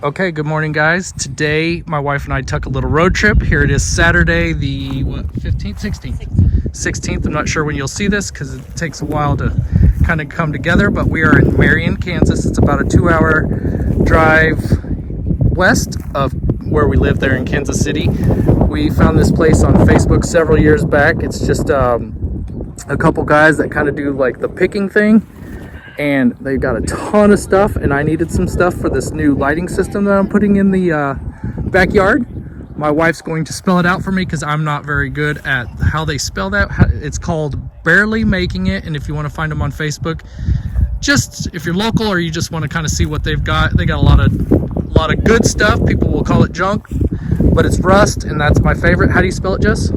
Okay, good morning guys. Today my wife and I took a little road trip. Here it is Saturday the 15th, 16th. I'm not sure when you'll see this because it takes a while to kind of come together, but we are in Marion, Kansas. It's about a 2-hour drive west of where we live there in Kansas City. We found this place on Facebook several years back. It's just a couple guys that kind of do like the picking thing, and they've got a ton of stuff, and I needed some stuff for this new lighting system that I'm putting in the backyard. My wife's going to spell it out for me because I'm not very good at how they spell that. It's called Barely Making It, and if you want to find them on Facebook, just if you're local or you just want to kind of see what they've got, they got a lot of good stuff. People will call it junk, but it's rust, and that's my favorite. How do you spell it, Jess?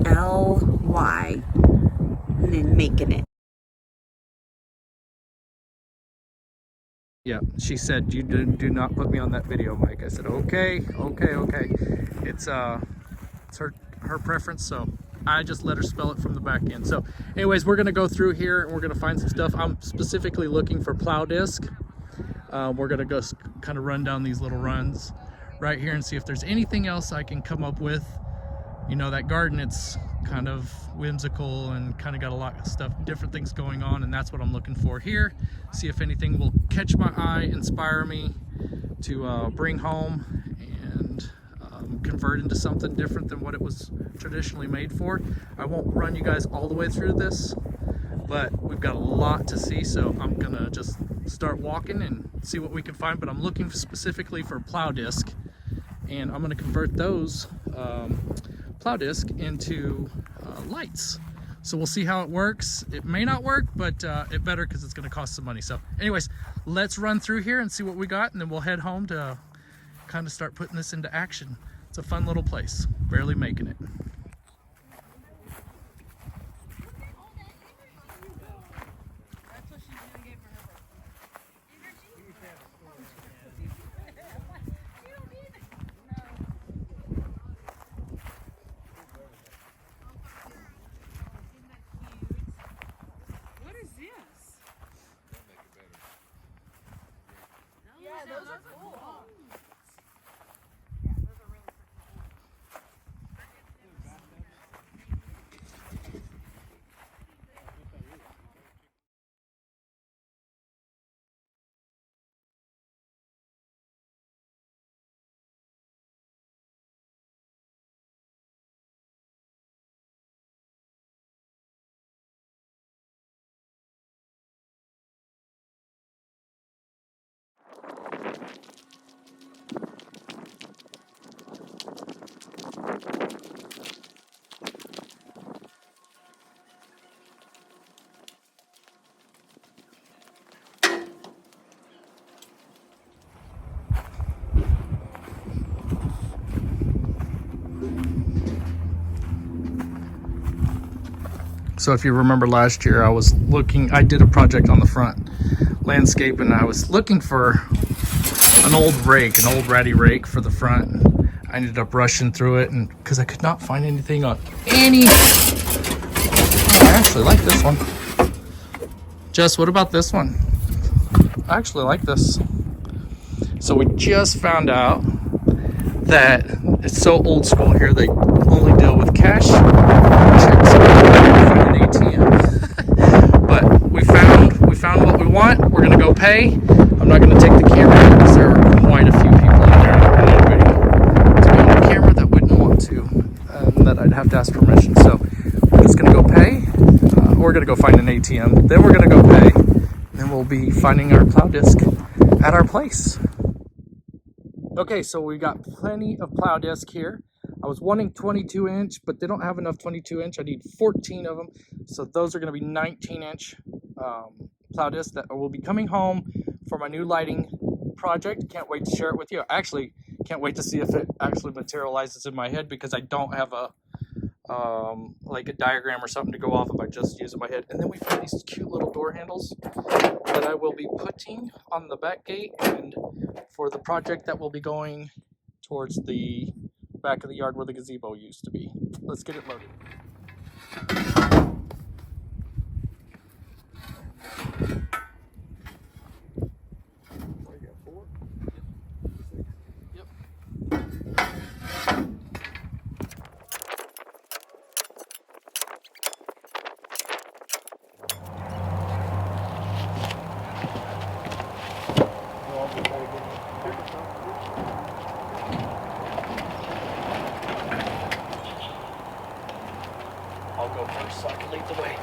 Bearly, and then making it. Yeah, she said, you do not put me on that video, Mike. I said, okay. It's her preference, so I just let her spell it from the back end. So anyways, we're gonna go through here and we're gonna find some stuff. I'm specifically looking for plow disc. We're gonna go kind of run down these little runs right here and see if there's anything else I can come up with. You know, that garden, it's kind of whimsical and kind of got a lot of stuff, different things going on, and that's what I'm looking for here. See if anything will catch my eye, inspire me to bring home and convert into something different than what it was traditionally made for. I won't run you guys all the way through this, but we've got a lot to see, so I'm gonna just start walking and see what we can find. But I'm looking specifically for plow disc, and I'm gonna convert those plow disc into lights. So we'll see how it works. It may not work, but it better, because it's going to cost some money. So anyways, let's run through here and see what we got, and then we'll head home to kind of start putting this into action. It's a fun little place. Barely making it. Those are cool. Yeah, those are really So if you remember last year, I did a project on the front landscape, and I was looking for an old ratty rake for the front. I ended up rushing through it, and because I could not find anything on any. I actually like this one. Jess, what about this one? I actually like this. So we just found out that it's so old school here, they only deal with cash checks. Find an ATM. But we found what we want. We're gonna go pay. I'm not gonna take the camera because there are quite a few people in there, and anybody to be on the camera that wouldn't want to, that I'd have to ask permission. So we're just gonna go pay. We're gonna go find an ATM. Then we're gonna go pay. And then we'll be finding our plow disc at our place. Okay, so we got plenty of plow disc here. I was wanting 22-inch, but they don't have enough 22-inch. I need 14 of them. So those are going to be 19-inch plow disc that will be coming home for my new lighting project. Can't wait to share it with you. Actually, can't wait to see if it actually materializes in my head, because I don't have a like a diagram or something to go off of. I just use it in my head. And then we found these cute little door handles that I will be putting on the back gate, and for the project that will be going towards the back of the yard where the gazebo used to be. Let's get it loaded. I'll go first so I can lead the way.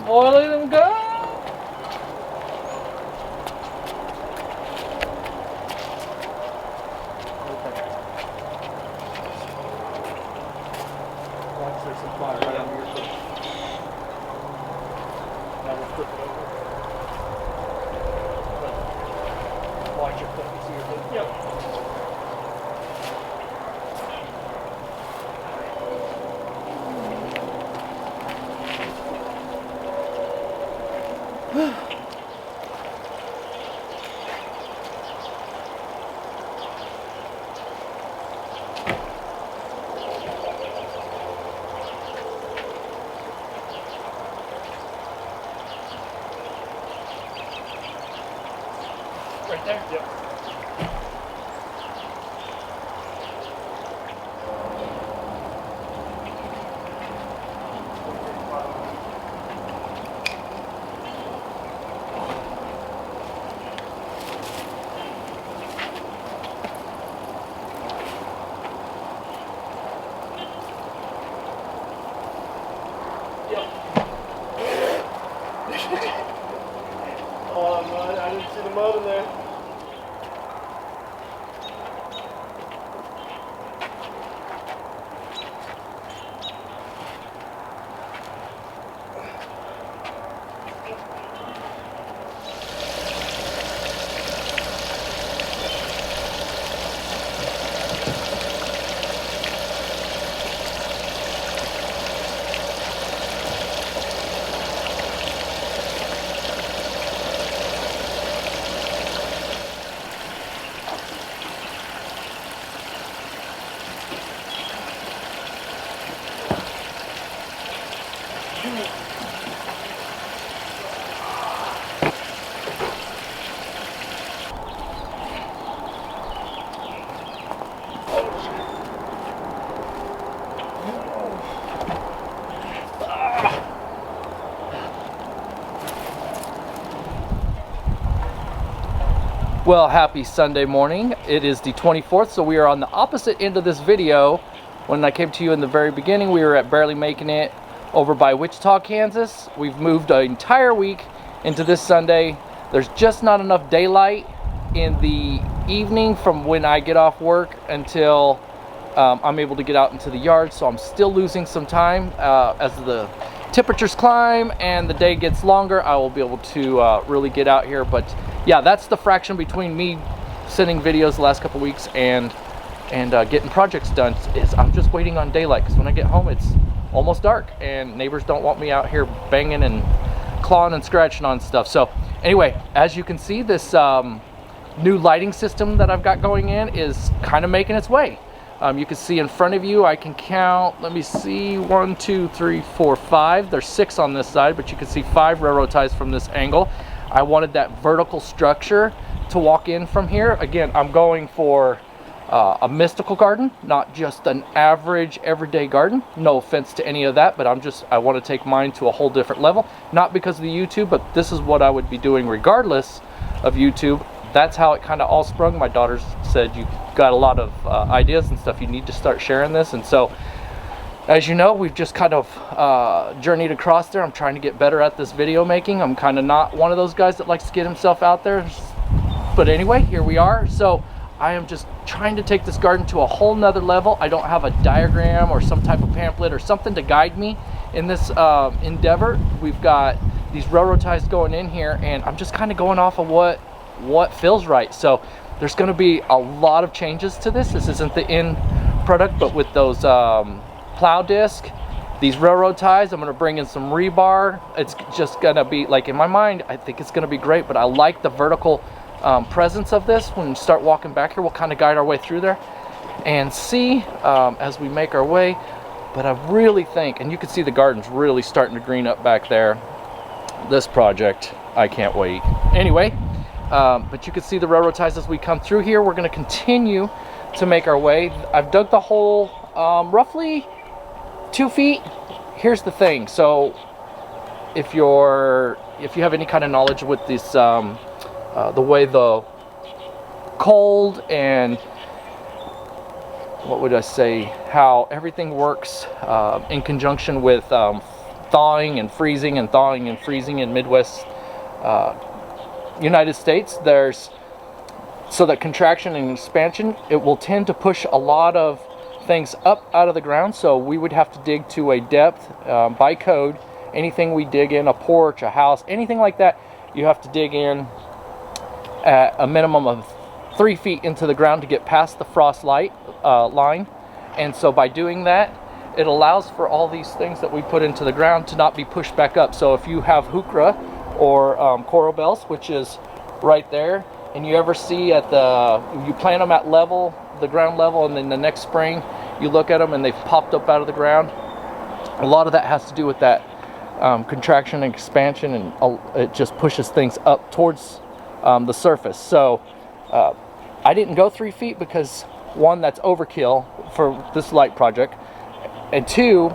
Boy, let them go! Watch, there's some fire right under your foot. Now we'll flip it over. Watch your foot, you see your foot? Yep. Right there? Yep. Oh man, I didn't see the mud in there. Well, happy Sunday morning. It is the 24th, so we are on the opposite end of this video. When I came to you in the very beginning, we were at Barely Making It over by Wichita, Kansas. We've moved an entire week into this Sunday. There's just not enough daylight in the evening from when I get off work until I'm able to get out into the yard, so I'm still losing some time. As the temperatures climb and the day gets longer, I will be able to really get out here. But yeah, that's the fraction between me sending videos the last couple weeks and getting projects done. Is I'm just waiting on daylight, because when I get home it's almost dark and neighbors don't want me out here banging and clawing and scratching on stuff. So anyway, as you can see, this new lighting system that I've got going in is kind of making its way. You can see in front of you, I can count, let me see, 1, 2, 3, 4, 5. There's 6 on this side, but you can see 5 railroad ties from this angle. I wanted that vertical structure to walk in from here. Again, I'm going for a mystical garden, not just an average everyday garden. No offense to any of that, but I want to take mine to a whole different level. Not because of the YouTube, but this is what I would be doing regardless of YouTube. That's how it kind of all sprung. My daughter said, you got a lot of ideas and stuff, you need to start sharing this. And so, as you know, we've just kind of journeyed across there. I'm trying to get better at this video making. I'm kind of not one of those guys that likes to get himself out there. But anyway, here we are. So I am just trying to take this garden to a whole nother level. I don't have a diagram or some type of pamphlet or something to guide me in this endeavor. We've got these railroad ties going in here, and I'm just kind of going off of what feels right. So there's going to be a lot of changes to this. This isn't the end product, but with those plow disc, these railroad ties, I'm going to bring in some rebar. It's just going to be, like, in my mind, I think it's going to be great, but I like the vertical presence of this. When we start walking back here, we'll kind of guide our way through there and see as we make our way. But I really think, and you can see the garden's really starting to green up back there. This project, I can't wait. Anyway, but you can see the railroad ties as we come through here. We're going to continue to make our way. I've dug the hole roughly 2 feet. Here's the thing. So if you have any kind of knowledge with this, the way the cold and what would I say, how everything works in conjunction with thawing and freezing in Midwest United States. So that contraction and expansion, it will tend to push a lot of things up out of the ground. So we would have to dig to a depth by code. Anything we dig in, a porch, a house, anything like that, you have to dig in at a minimum of 3 feet into the ground to get past the frost line. And so by doing that, it allows for all these things that we put into the ground to not be pushed back up. So if you have heuchera or coral bells, which is right there, and you ever see you plant them at the ground level, and then the next spring you look at them and they've popped up out of the ground, a lot of that has to do with that contraction and expansion, and it just pushes things up towards the surface. So I didn't go 3 feet because, one, that's overkill for this light project, and two,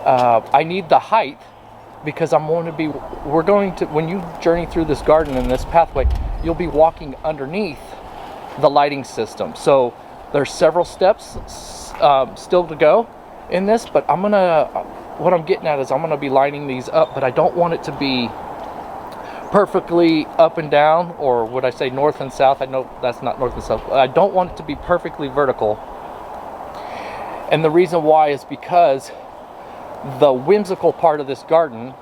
I need the height because when you journey through this garden and this pathway, you'll be walking underneath the lighting system. So there's several steps still to go in this, but what I'm getting at is I'm gonna be lining these up, but I don't want it to be perfectly up and down, or would I say north and south? I know that's not north and south. I don't want it to be perfectly vertical. And the reason why is because the whimsical part of this garden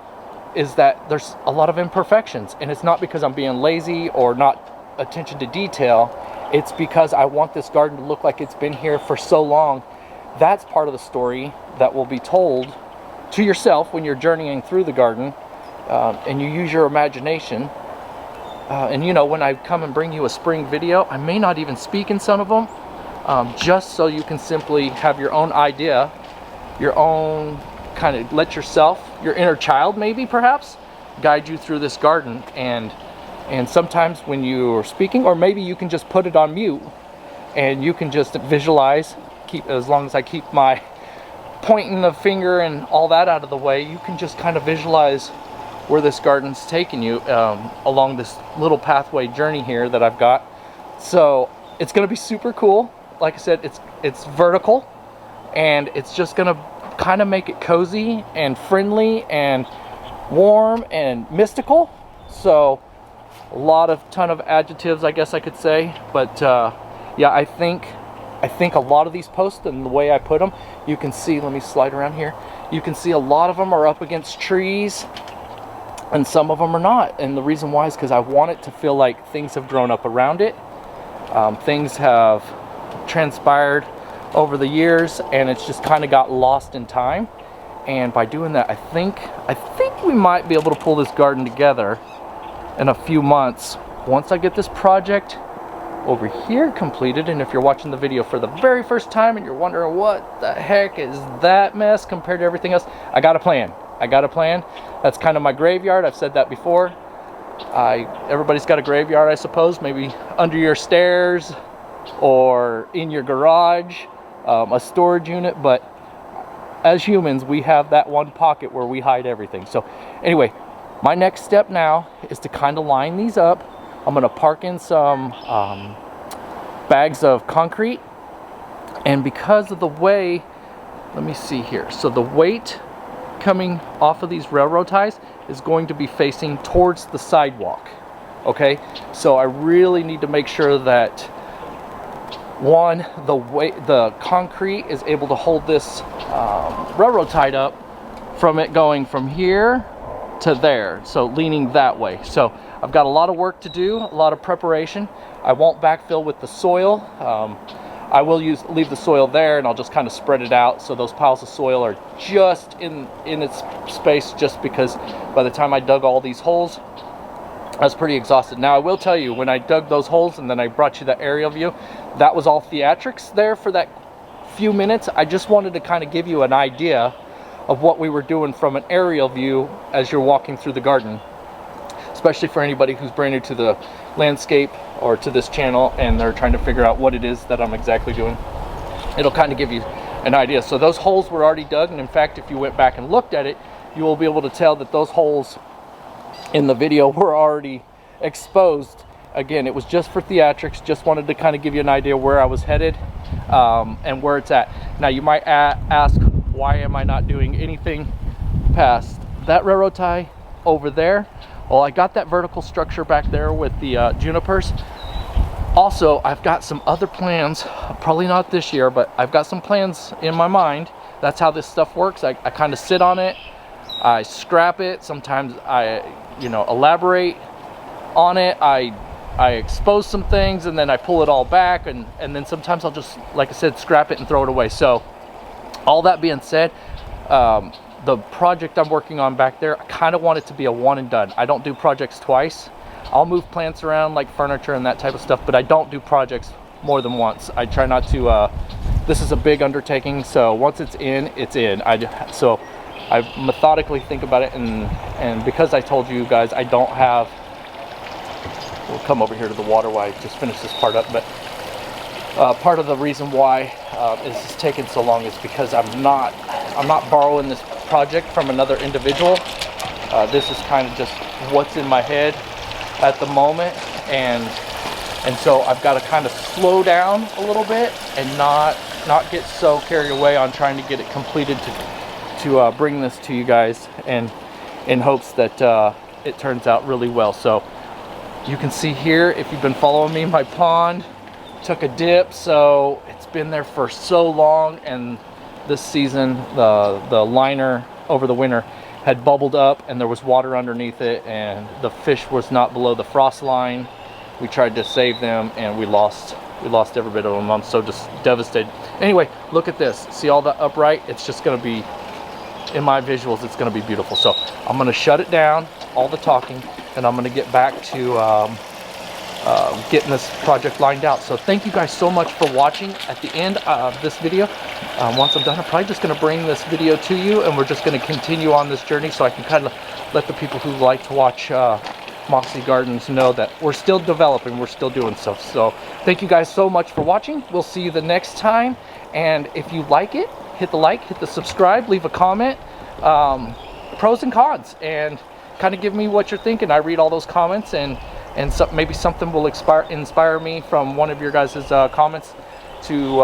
is that there's a lot of imperfections, and it's not because I'm being lazy or not attention to detail. It's because I want this garden to look like it's been here for so long. That's part of the story that will be told to yourself when you're journeying through the garden, and you use your imagination. And you know, when I come and bring you a spring video, I may not even speak in some of them, just so you can simply have your own idea, your own kind of let your inner child maybe perhaps guide you through this garden. And sometimes when you're speaking, or maybe you can just put it on mute and you can just visualize, as long as I keep my pointing the finger and all that out of the way, you can just kind of visualize where this garden's taking you along this little pathway journey here that I've got. So it's going to be super cool. Like I said, it's vertical, and it's just going to kind of make it cozy and friendly and warm and mystical. So a ton of adjectives, I guess I could say. But yeah, I think a lot of these posts and the way I put them, you can see, let me slide around here, you can see a lot of them are up against trees and some of them are not. And the reason why is because I want it to feel like things have grown up around it. Things have transpired over the years, and it's just kind of got lost in time. And by doing that, I think we might be able to pull this garden together in a few months once I get this project over here completed. And if you're watching the video for the very first time and you're wondering what the heck is that mess compared to everything else, I got a plan. That's kind of my graveyard. I've said that before. Everybody's got a graveyard, I suppose, maybe under your stairs or in your garage, a storage unit. But as humans, we have that one pocket where we hide everything. So anyway, my next step now is to kind of line these up. I'm going to park in some bags of concrete, and because of the way, let me see here, so the weight coming off of these railroad ties is going to be facing towards the sidewalk. Okay, so I really need to make sure that, one, the concrete is able to hold this railroad tied up from it going from here to there, so leaning that way. So I've got a lot of work to do, a lot of preparation. I won't backfill with the soil. I will leave the soil there, and I'll just kind of spread it out so those piles of soil are just in its space, just because by the time I dug all these holes, I was pretty exhausted. Now I will tell you, when I dug those holes and then I brought you the aerial view, that was all theatrics there for that few minutes. I just wanted to kind of give you an idea of what we were doing from an aerial view as you're walking through the garden, especially for anybody who's brand new to the landscape or to this channel and they're trying to figure out what it is that I'm exactly doing. It'll kind of give you an idea. So those holes were already dug, and in fact, if you went back and looked at it, you will be able to tell that those holes in the video were already exposed Again, it was just for theatrics. Just wanted to kind of give you an idea where I was headed and where it's at. Now you might ask, why am I not doing anything past that railroad tie over there? Well, I got that vertical structure back there with the junipers. Also, I've got some other plans, probably not this year, but I've got some plans in my mind. That's how this stuff works. I kind of sit on it, I scrap it. Sometimes I, elaborate on it. I expose some things and then I pull it all back, and then sometimes I'll just, like I said, scrap it and throw it away. So all that being said, the project I'm working on back there, I kind of want it to be a one and done. I don't do projects twice. I'll move plants around like furniture and that type of stuff, but I don't do projects more than once. I try not to, this is a big undertaking, so once it's in, it's in. So I methodically think about it, and because I told you guys I don't have, we'll come over here to the water while I just finish this part up, but part of the reason why this is taking so long is because I'm not borrowing this project from another individual. This is kind of just what's in my head at the moment, and so I've got to kind of slow down a little bit and not get so carried away on trying to get it completed to bring this to you guys, and in hopes that it turns out really well. So you can see here, if you've been following me, my pond took a dip, so it's been there for so long, and this season the liner over the winter had bubbled up and there was water underneath it, and the fish was not below the frost line. We tried to save them and we lost every bit of them. I'm so just devastated. Anyway, look at this. See all that upright? It's just going to be, in my visuals, it's going to be beautiful. So I'm going to shut it down, all the talking, and I'm going to get back to getting this project lined out. So thank you guys so much for watching. At the end of this video, once I'm done, I'm probably just going to bring this video to you, and we're just going to continue on this journey, so I can kind of let the people who like to watch Moxie Gardens know that we're still developing, we're still doing stuff. So thank you guys so much for watching. We'll see you the next time, and if you like it, hit the like, hit the subscribe, leave a comment, pros and cons, and kind of give me what you're thinking. I read all those comments, and so maybe something will inspire me from one of your guys' comments to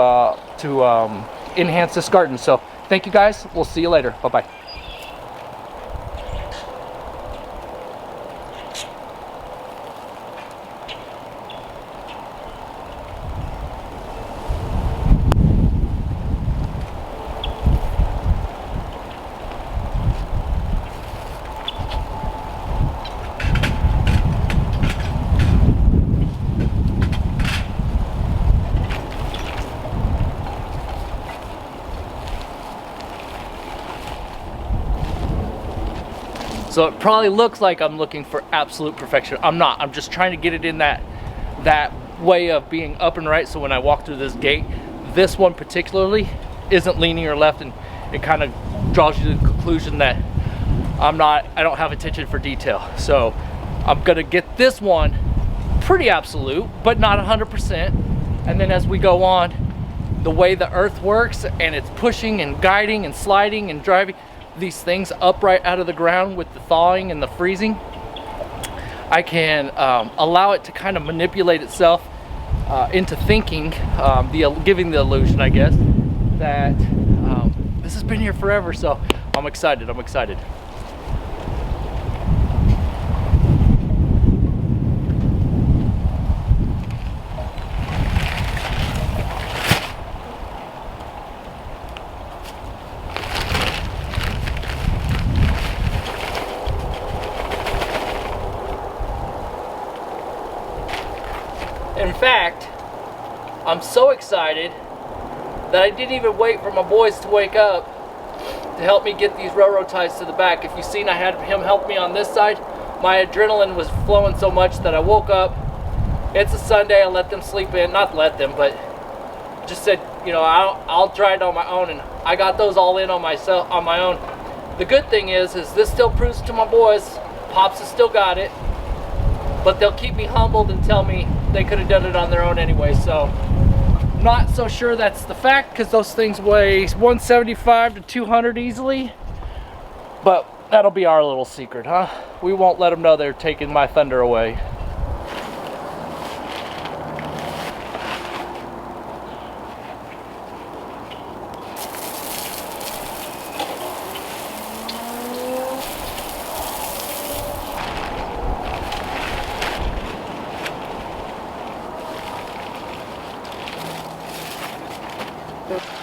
enhance this garden. So thank you guys. We'll see you later. Bye-bye. So it probably looks like I'm looking for absolute perfection. I'm not. I'm just trying to get it in that way of being up and right, so when I walk through this gate, this one particularly isn't leaning or left, and it kind of draws you to the conclusion that I don't have attention for detail. So I'm gonna get this one pretty absolute, but not 100%. And then as we go on, the way the earth works, and it's pushing and guiding and sliding and driving these things upright out of the ground with the thawing and the freezing, I can allow it to kind of manipulate itself into thinking, giving the illusion, I guess, that this has been here forever. So I'm excited. In fact, I'm so excited that I didn't even wait for my boys to wake up to help me get these railroad ties to the back. If you've seen, I had him help me on this side. My adrenaline was flowing so much that I woke up. It's a Sunday. I let them sleep in. Not let them, but just said, I'll try it on my own, and I got those all in on my own. The good thing is this still proves to my boys, Pops has still got it, but they'll keep me humbled and tell me they could have done it on their own anyway. So not so sure that's the fact, because those things weigh 175 to 200 easily, but that'll be our little secret, huh? We won't let them know they're taking my thunder away. it.